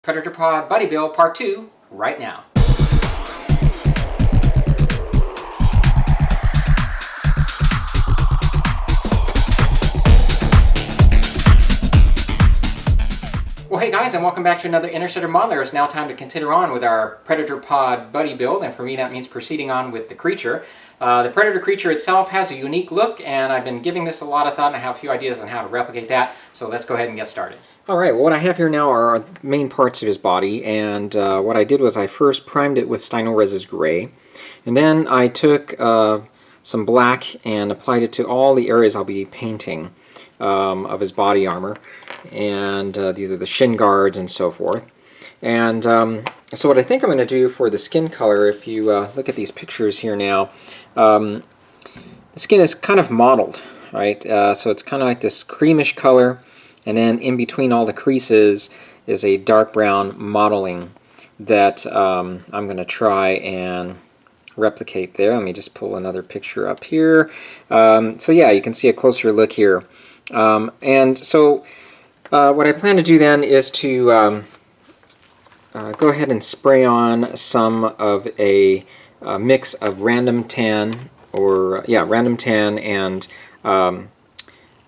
Predator Pod Buddy Build Part 2 right now. Well, hey guys, and welcome back to another Interstellar Modeler. It's now time to continue on with our Predator Pod Buddy Build, and for me that means proceeding on with the creature. The Predator creature itself has a unique look, and I've been giving this a lot of thought, and I have a few ideas on how to replicate that, so let's go ahead and get started. Alright, well what I have here now are main parts of his body, and what I did was I first primed it with Stynylrez's gray, and then I took some black and applied it to all the areas I'll be painting of his body armor. And these are the shin guards and so forth. And so what I think I'm going to do for the skin color, if you look at these pictures here now, the skin is kind of mottled, right? So it's kind of like this creamish color, and then in between all the creases is a dark brown mottling that I'm going to try and replicate there. Let me just pull another picture up here. So yeah, you can see a closer look here. And so what I plan to do then is to go ahead and spray on some of a mix of random tan, or random tan and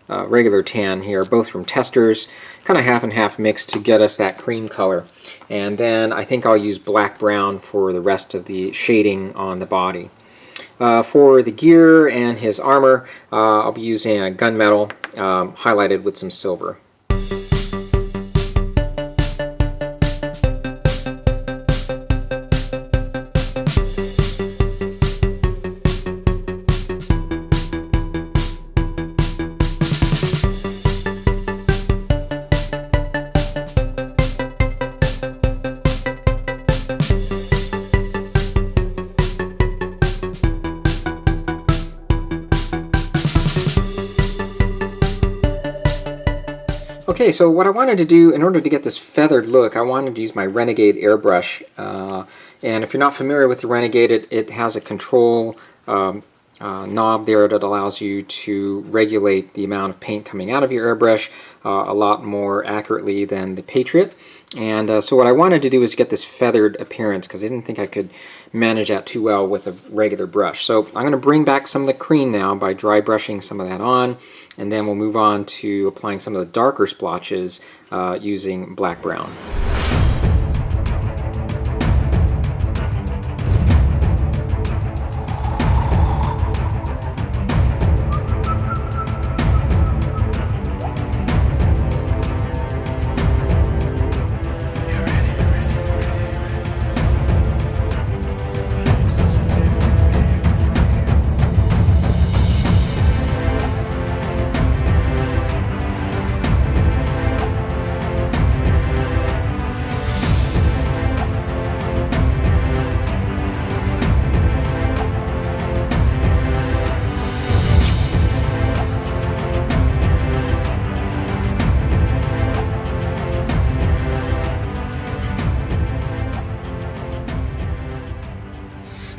regular tan here, both from Testers, kind of half and half mix to get us that cream color. And then I think I'll use black brown for the rest of the shading on the body. For the gear and his armor, I'll be using a gunmetal highlighted with some silver. Okay, so what I wanted to do in order to get this feathered look, I wanted to use my Renegade airbrush. And if you're not familiar with the Renegade, it has a control knob there that allows you to regulate the amount of paint coming out of your airbrush a lot more accurately than the Patriot. And so what I wanted to do is get this feathered appearance, because I didn't think I could manage that too well with a regular brush. So I'm going to bring back some of the cream now by dry brushing some of that on, and then we'll move on to applying some of the darker splotches using black brown.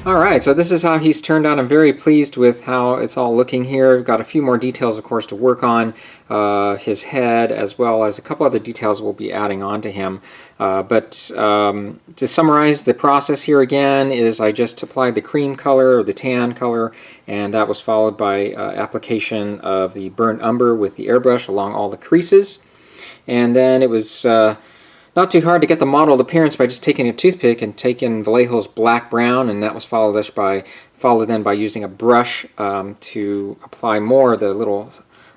Alright, so this is how he's turned out. I'm very pleased with how it's all looking here. We've got a few more details, of course, to work on. His head, as well as a couple other details we'll be adding on to him. But to summarize the process here again is I just applied the cream color, or the tan color, and that was followed by application of the burnt umber with the airbrush along all the creases. And then it was not too hard to get the mottled appearance by just taking a toothpick and taking Vallejo's black brown, and that was followed then by using a brush to apply more of the little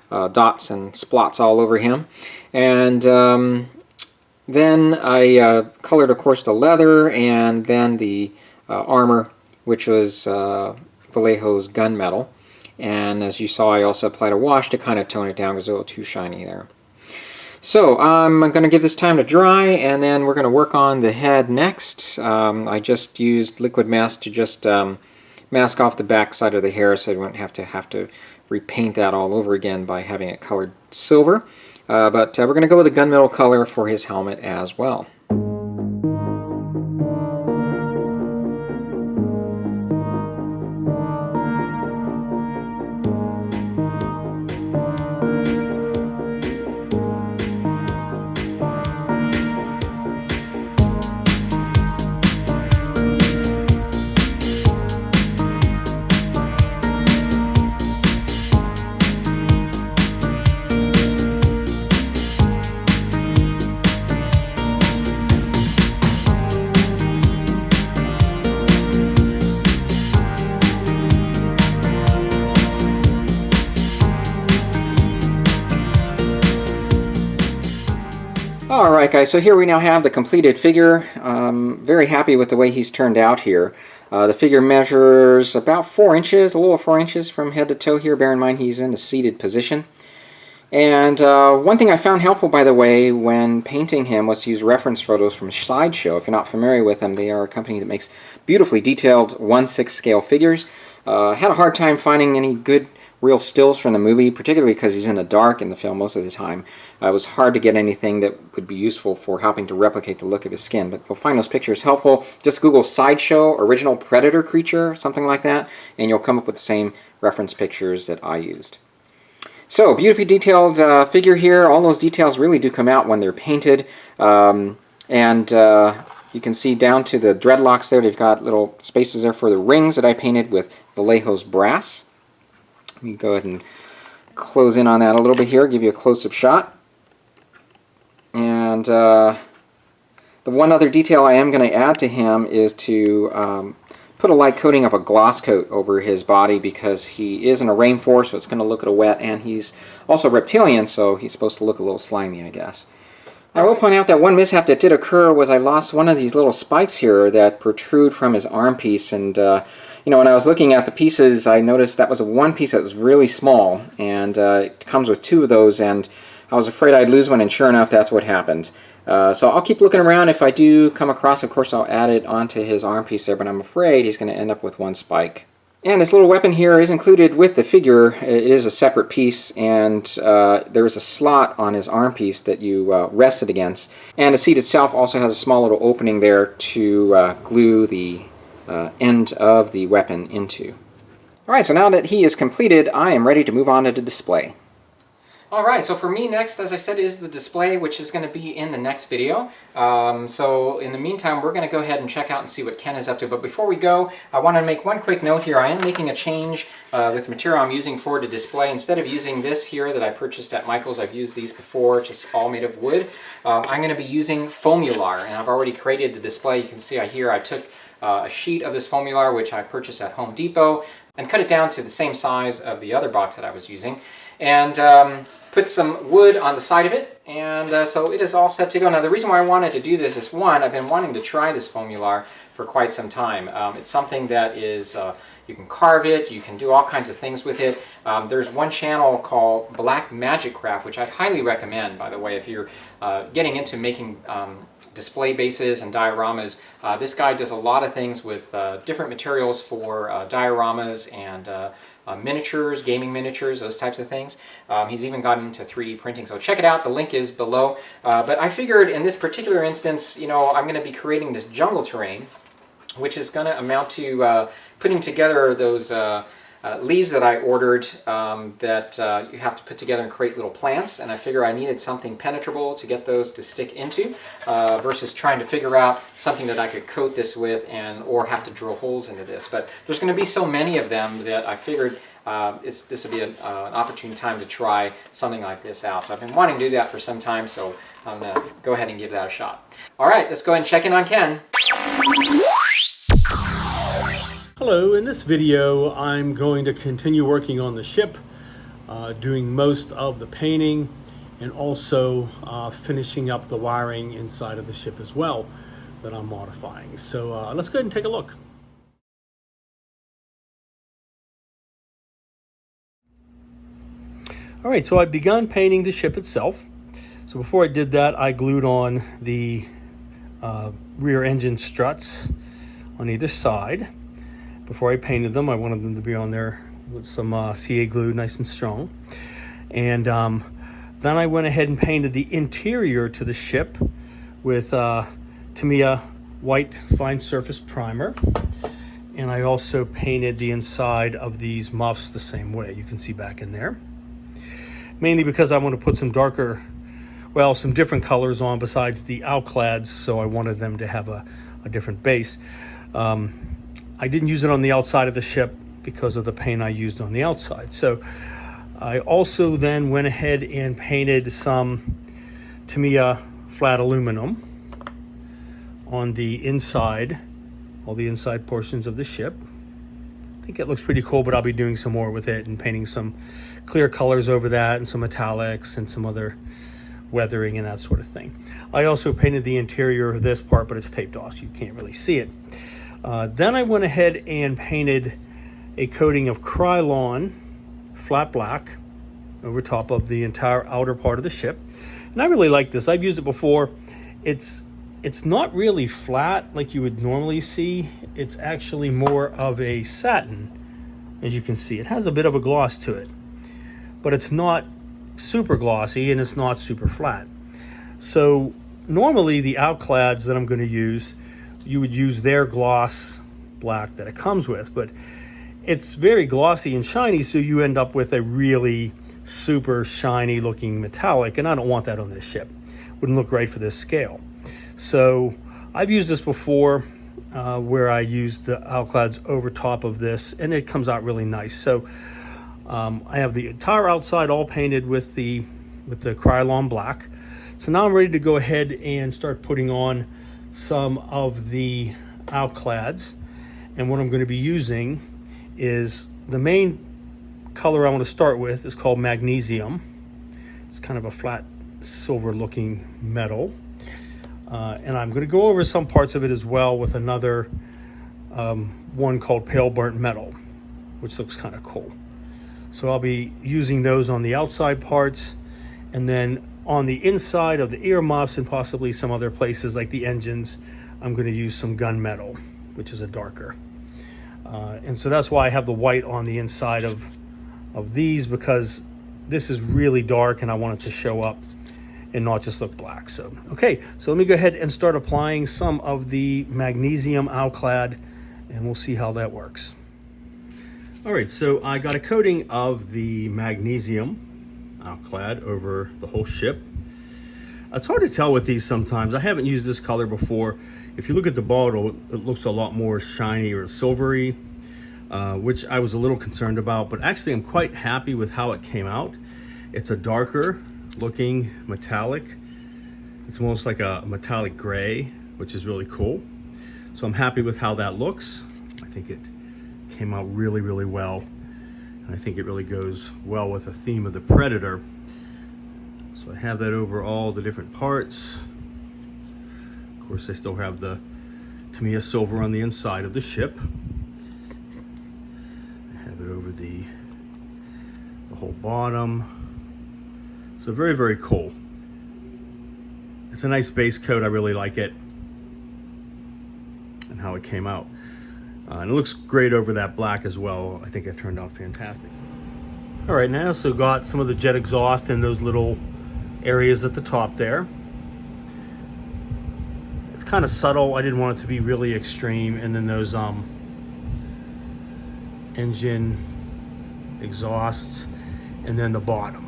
dots and splots all over him. And then I colored, of course, the leather and then the armor, which was Vallejo's gunmetal. And as you saw, I also applied a wash to kind of tone it down because it was a little too shiny there. So I'm going to give this time to dry, and then we're going to work on the head next. I just used liquid mask to just mask off the back side of the hair, so I won't have to repaint that all over again by having it colored silver. But we're going to go with a gunmetal color for his helmet as well. Alright guys, so here we now have the completed figure. Very happy with the way he's turned out here. The figure measures about 4 inches, a little over 4 inches from head to toe here. Bear in mind he's in a seated position. And one thing I found helpful, by the way, when painting him was to use reference photos from Sideshow. If you're not familiar with them, they are a company that makes beautifully detailed 1/6 scale figures. Had a hard time finding any good real stills from the movie, particularly because he's in the dark in the film most of the time. It was hard to get anything that would be useful for helping to replicate the look of his skin, but you'll find those pictures helpful. Just Google Sideshow original predator creature, something like that, and you'll come up with the same reference pictures that I used. So, beautifully detailed figure here. All those details really do come out when they're painted, and you can see down to the dreadlocks there. They've got little spaces there for the rings that I painted with Vallejo's brass. Let me go ahead and close in on that a little bit here, give you a close-up shot. And the one other detail I am going to add to him is to put a light coating of a gloss coat over his body, because he is in a rainforest, so it's going to look a little wet, and he's also reptilian, so he's supposed to look a little slimy, I guess. I will point out that one mishap that did occur was I lost one of these little spikes here that protrude from his arm piece, and you know, when I was looking at the pieces, I noticed that was one piece that was really small, and it comes with 2 of those, and I was afraid I'd lose one, and sure enough, that's what happened. So I'll keep looking around. If I do come across, of course, I'll add it onto his arm piece there, but I'm afraid he's going to end up with 1 spike. And this little weapon here is included with the figure. It is a separate piece, and there is a slot on his arm piece that you rest it against. And the seat itself also has a small little opening there to glue the end of the weapon into. Alright, so now that he is completed, I am ready to move on to the display. Alright, so for me next, as I said, is the display, which is going to be in the next video. So in the meantime, we're going to go ahead and check out and see what Ken is up to. But before we go, I want to make one quick note here. I am making a change with the material I'm using for the display. Instead of using this here that I purchased at Michael's, I've used these before, just all made of wood. I'm going to be using Foamular, and I've already created the display. You can see here I took a sheet of this Foamular, which I purchased at Home Depot, and cut it down to the same size of the other box that I was using, and put some wood on the side of it, and so it is all set to go. Now the reason why I wanted to do this is, one, I've been wanting to try this Foamular for quite some time. It's something that is, you can carve it, you can do all kinds of things with it. There's one channel called Black Magic Craft, which I'd highly recommend, by the way, if you're getting into making display bases and dioramas. This guy does a lot of things with different materials for dioramas and miniatures, gaming miniatures, those types of things. He's even gotten into 3D printing, so check it out. The link is below. But I figured in this particular instance, you know, I'm going to be creating this jungle terrain, which is going to amount to putting together those leaves that I ordered that you have to put together and create little plants, and I figure I needed something penetrable to get those to stick into versus trying to figure out something that I could coat this with or have to drill holes into this. But there's going to be so many of them that I figured this would be an opportune time to try something like this out. So I've been wanting to do that for some time, so I'm going to go ahead and give that a shot. Alright, let's go ahead and check in on Ken. Hello, in this video I'm going to continue working on the ship, doing most of the painting and also finishing up the wiring inside of the ship as well that I'm modifying. So let's go ahead and take a look. Alright, so I've begun painting the ship itself. So before I did that, I glued on the rear engine struts on either side. Before I painted them, I wanted them to be on there with some CA glue, nice and strong. And then I went ahead and painted the interior to the ship with Tamiya white fine surface primer. And I also painted the inside of these muffs the same way. You can see back in there. Mainly because I want to put some darker, well, some different colors on besides the outclads, so I wanted them to have a different base. I didn't use it on the outside of the ship because of the paint I used on the outside. So I also then went ahead and painted some Tamiya flat aluminum on the inside, all the inside portions of the ship. I think it looks pretty cool, but I'll be doing some more with it and painting some clear colors over that and some metallics and some other weathering and that sort of thing. I also painted the interior of this part, but it's taped off, so you can't really see it. Then I went ahead and painted a coating of Krylon flat black over top of the entire outer part of the ship. And I really like this. I've used it before. It's not really flat like you would normally see. It's actually more of a satin, as you can see. It has a bit of a gloss to it, but it's not super glossy and it's not super flat. So normally the outclads that I'm going to use, you would use their gloss black that it comes with, but it's very glossy and shiny, so you end up with a really super shiny looking metallic, and I don't want that on this ship. Wouldn't look right for this scale. So I've used this before where I used the outclads over top of this, and it comes out really nice. So I have the entire outside all painted with the Krylon black. So now I'm ready to go ahead and start putting on some of the outclads. And what I'm going to be using is the main color I want to start with is called magnesium. It's kind of a flat silver looking metal. And I'm going to go over some parts of it as well with another one called pale burnt metal, which looks kind of cool. So I'll be using those on the outside parts, and then on the inside of the earmuffs and possibly some other places like the engines, I'm going to use some gunmetal, which is a darker. And so that's why I have the white on the inside of these, because this is really dark and I want it to show up and not just look black. So, okay, so let me go ahead and start applying some of the magnesium outclad, and we'll see how that works. All right, so I got a coating of the magnesium outclad over the whole ship. It's hard to tell with these sometimes. I haven't used this color before. If you look at the bottle, it looks a lot more shiny or silvery, which I was a little concerned about, but actually I'm quite happy with how it came out. It's a darker looking metallic. It's almost like a metallic gray, which is really cool. So I'm happy with how that looks. I think it came out really, really well. And I think it really goes well with the theme of the Predator. So I have that over all the different parts. Of course, I still have the Tamiya silver on the inside of the ship. I have it over the whole bottom. So very, very cool. It's a nice base coat. I really like it and how it came out. And it looks great over that black as well. I think it turned out fantastic. All right, now I also got some of the jet exhaust in those little areas at the top there. It's kind of subtle. I didn't want it to be really extreme. And then those engine exhausts, and then the bottom,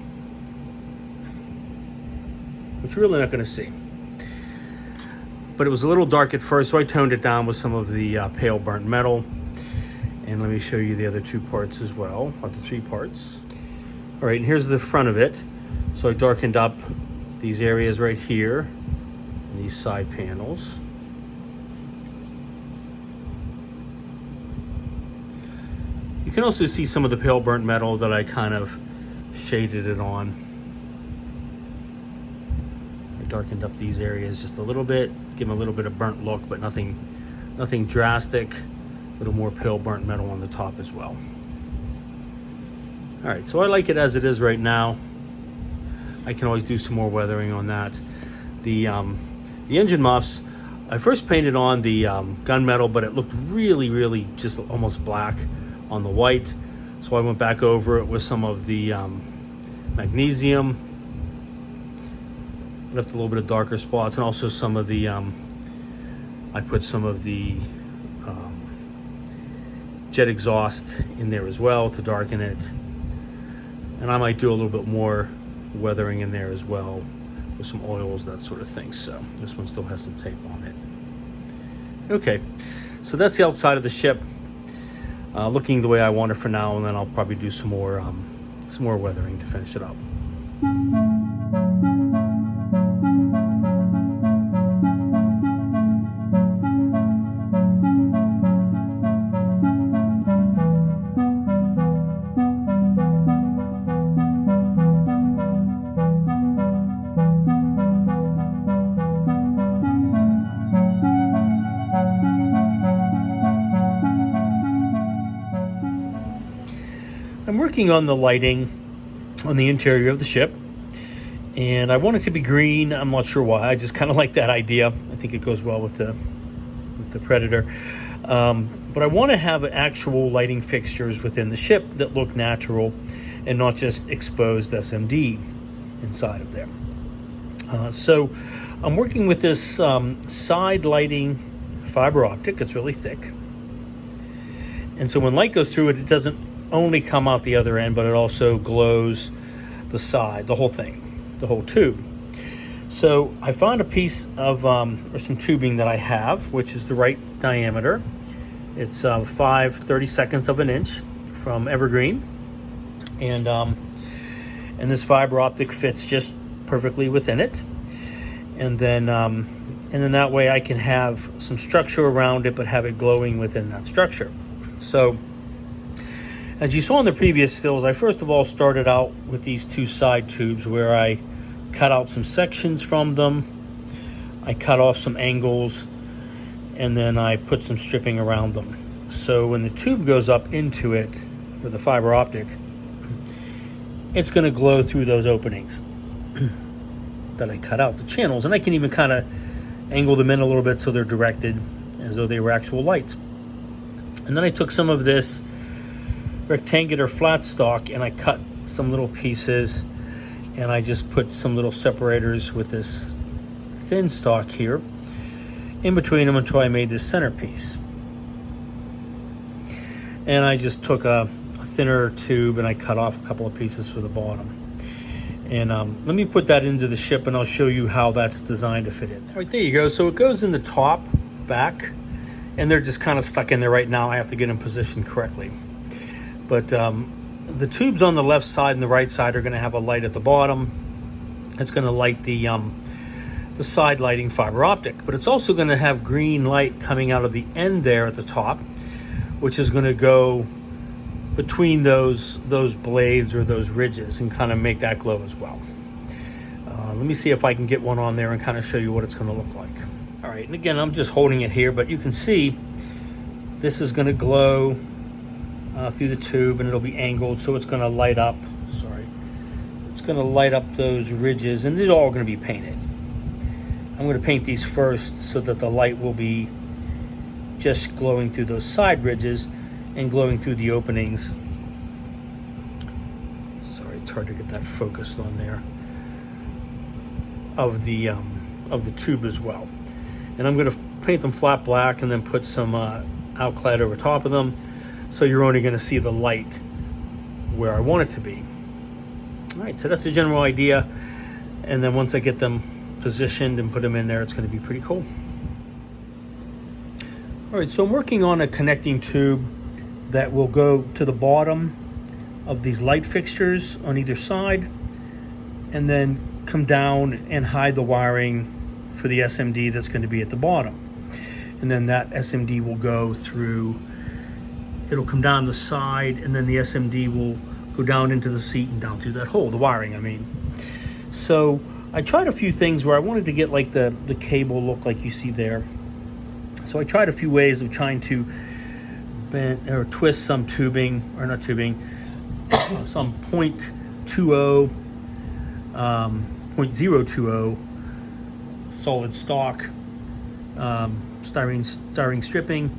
which you're really not going to see. But it was a little dark at first, so I toned it down with some of the pale burnt metal. And let me show you the other two parts as well, or the three parts. All right, and here's the front of it. So I darkened up these areas right here, and these side panels. You can also see some of the pale burnt metal that I kind of shaded it on. I darkened up these areas just a little bit, give them a little bit of burnt look, but nothing drastic. A little more pale burnt metal on the top as well. All right, so I like it as it is right now. I can always do some more weathering on that. The engine muffs, I first painted on the gunmetal, but it looked really, really just almost black on the white. So I went back over it with some of the magnesium, left a little bit of darker spots, and also some of the, I put some of the jet exhaust in there as well to darken it. And I might do a little bit more weathering in there as well with some oils, that sort of thing. So this one still has some tape on it. Okay, so that's the outside of the ship, looking the way I want it for now, and then I'll probably do some more weathering to finish it up. working on the lighting on the interior of the ship, and I want it to be green. I'm not sure why. I just kind of like that idea. I think it goes well with the Predator. But I want to have actual lighting fixtures within the ship that look natural and not just exposed SMD inside of there. So I'm working with this side lighting fiber optic. It's really thick. And so when light goes through it, it doesn't only come out the other end, but it also glows the side, the whole thing, the whole tube. So I found a piece of, or some tubing that I have, which is the right diameter. It's 5/32 of an inch from Evergreen. And this fiber optic fits just perfectly within it. And then that way I can have some structure around it, but have it glowing within that structure. So as you saw in the previous stills, I first of all started out with these two side tubes where I cut out some sections from them. I cut off some angles, and then I put some stripping around them. So when the tube goes up into it with the fiber optic, it's going to glow through those openings that I cut out, the channels. And I can even kind of angle them in a little bit so they're directed as though they were actual lights. And then I took some of this rectangular flat stock and I cut some little pieces, and I just put some little separators with this thin stock here in between them until I made this centerpiece. And I just took a thinner tube and I cut off a couple of pieces for the bottom. And let me put that into the ship and I'll show you how that's designed to fit in. All right, there you go. So it goes in the top, back, and they're just kind of stuck in there right now. I have to get them positioned correctly. But the tubes on the left side and the right side are going to have a light at the bottom. It's going to light the side lighting fiber optic, but it's also going to have green light coming out of the end there at the top, which is going to go between those blades or those ridges and kind of make that glow as well. Let me see if I can get one on there and kind of show you what it's going to look like. All right, and again, I'm just holding it here, but you can see this is going to glow through the tube, and it'll be angled, so it's going to light up. It's going to light up those ridges, and they're all going to be painted. I'm going to paint these first so that the light will be just glowing through those side ridges and glowing through the openings. Sorry, it's hard to get that focused on there. Of the tube as well. And I'm going to paint them flat black and then put some outclad over top of them, so you're only going to see the light where I want it to be. All right, so that's a general idea. And then once I get them positioned and put them in there, it's going to be pretty cool. All right, so I'm working on a connecting tube that will go to the bottom of these light fixtures on either side, and then come down and hide the wiring for the SMD that's going to be at the bottom. And then that SMD will go through, it'll come down the side, and then the SMD will go down into the seat and down through that hole, the wiring, I mean. So I tried a few things where I wanted to get like the cable look like you see there. So I tried a few ways of trying to bend or twist some tubing, or not tubing, some 0.20 solid stock styrene stripping,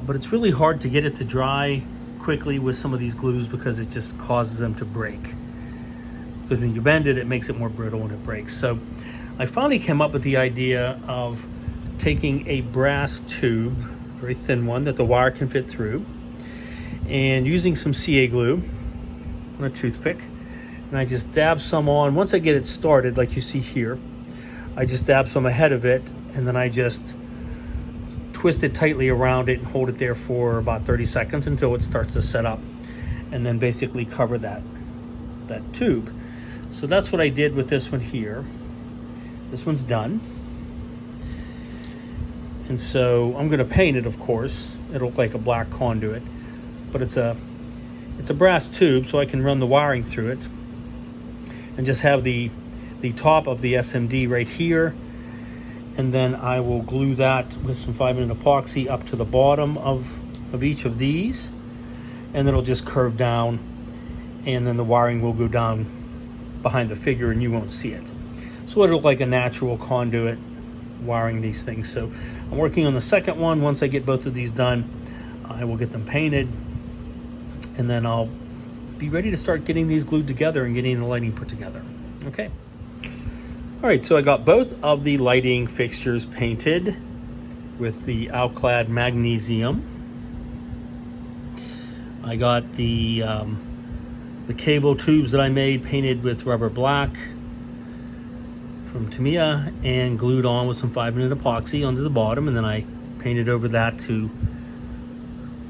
but it's really hard to get it to dry quickly with some of these glues because it just causes them to break. Because when you bend it, it makes it more brittle and it breaks. So I finally came up with the idea of taking a brass tube, very thin one that the wire can fit through, and using some CA glue on a toothpick, and I just dab some on. Once I get it started, like you see here, I just dab some ahead of it, and then I just twist it tightly around it and hold it there for about 30 seconds until it starts to set up, and then basically cover that tube. So that's what I did with this one here. This one's done. And so I'm going to paint it, of course. It'll look like a black conduit, but it's a brass tube, so I can run the wiring through it and just have the top of the SMD right here, and then I will glue that with some 5-minute epoxy up to the bottom of each of these, and then it'll just curve down and then the wiring will go down behind the figure and you won't see it. So it'll look like a natural conduit wiring these things. So I'm working on the second one. Once I get both of these done, I will get them painted, and then I'll be ready to start getting these glued together and getting the lighting put together. Okay. All right, so I got both of the lighting fixtures painted with the Alclad magnesium. I got the cable tubes that I made painted with rubber black from Tamiya and glued on with some 5-minute epoxy onto the bottom, and then I painted over that to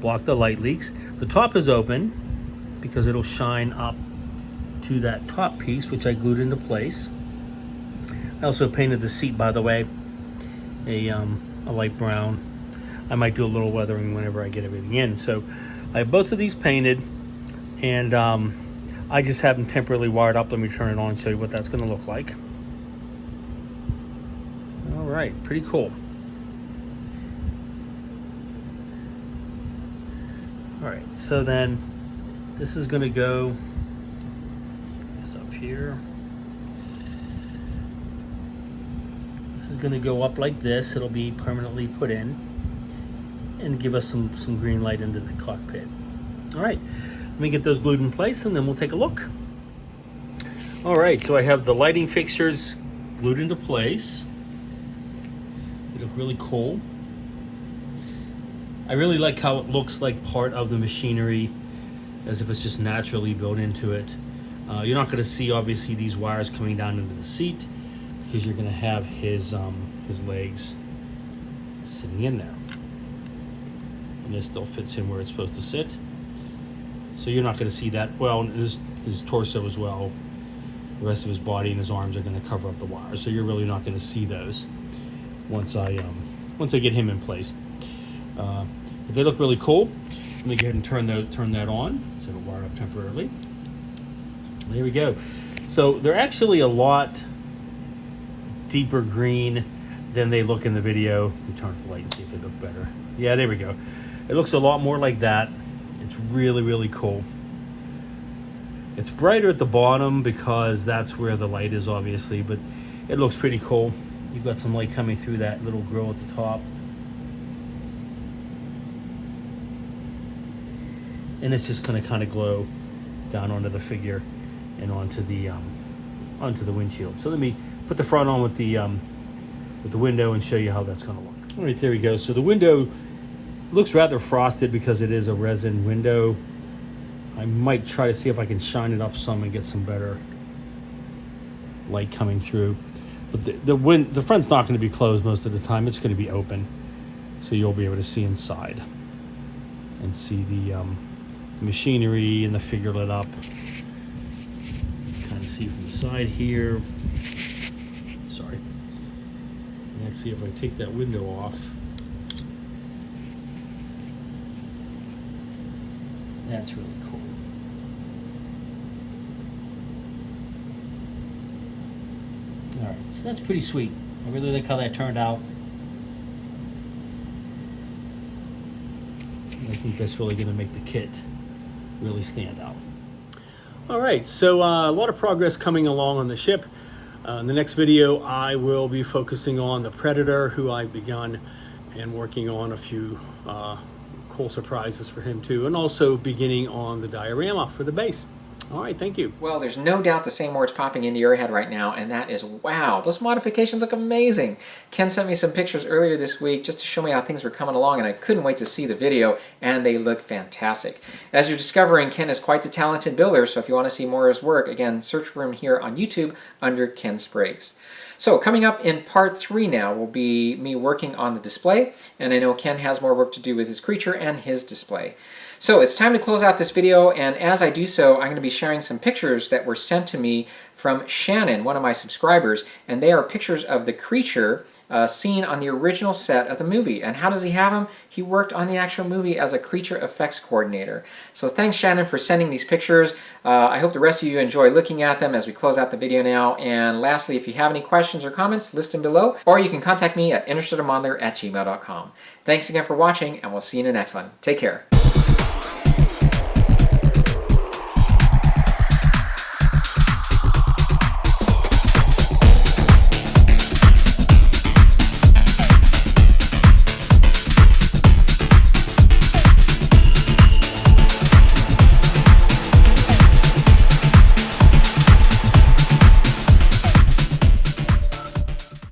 block the light leaks. The top is open because it'll shine up to that top piece, which I glued into place. I also painted the seat, by the way, a light brown. I might do a little weathering whenever I get everything in. So I have both of these painted, and I just have them temporarily wired up. Let me turn it on and show you what that's going to look like. All right, pretty cool. All right, so then this is going to go this up here. This is going to go up like this. It'll be permanently put in and give us some green light into the cockpit. All right, let me get those glued in place and then we'll take a look. All right, so I have the lighting fixtures glued into place. They look really cool. I really like how it looks like part of the machinery, as if it's just naturally built into it. You're not going to see, obviously, these wires coming down into the seat, because you're going to have his legs sitting in there. And this still fits in where it's supposed to sit. So you're not going to see that. Well, his torso as well. The rest of his body and his arms are going to cover up the wires. So you're really not going to see those once I get him in place. But they look really cool. Let me go ahead and turn that on. So it'll wire up temporarily. There we go. So they're actually a lot deeper green than they look in the video. Let me turn off the light and see if they look better. Yeah, there we go. It looks a lot more like that. It's really, really cool. It's brighter at the bottom because that's where the light is, obviously, but it looks pretty cool. You've got some light coming through that little grill at the top. And it's just going to kind of glow down onto the figure and onto the windshield. So let me put the front on with the window and show you how that's going to look. All right, there we go. So the window looks rather frosted because it is a resin window. I might try to see if I can shine it up some and get some better light coming through. But the front's not going to be closed most of the time. It's going to be open, so you'll be able to see inside and see the machinery and the figure lit up. Kind of see from the side here. Sorry. And actually, if I take that window off, that's really cool. All right, so that's pretty sweet. I really like how that turned out. I think that's really going to make the kit really stand out. All right, so a lot of progress coming along on the ship. In the next video, I will be focusing on the Predator, who I've begun, and working on a few cool surprises for him too, and also beginning on the diorama for the base. All right, thank you. Well, there's no doubt the same words popping into your head right now, and that is, wow, those modifications look amazing. Ken sent me some pictures earlier this week just to show me how things were coming along, and I couldn't wait to see the video, and they look fantastic. As you're discovering, Ken is quite the talented builder, so if you want to see more of his work, again, search for him here on YouTube under Ken Spriggs. So coming up in part 3 now will be me working on the display, and I know Ken has more work to do with his creature and his display. So it's time to close out this video, and as I do so, I'm going to be sharing some pictures that were sent to me from Shannon, one of my subscribers, and they are pictures of the creature seen on the original set of the movie. And how does he have them? He worked on the actual movie as a creature effects coordinator. So thanks, Shannon, for sending these pictures. I hope the rest of you enjoy looking at them as we close out the video now. And lastly, if you have any questions or comments, list them below, or you can contact me at interstellarmodeler@gmail.com. Thanks again for watching, and we'll see you in the next one. Take care.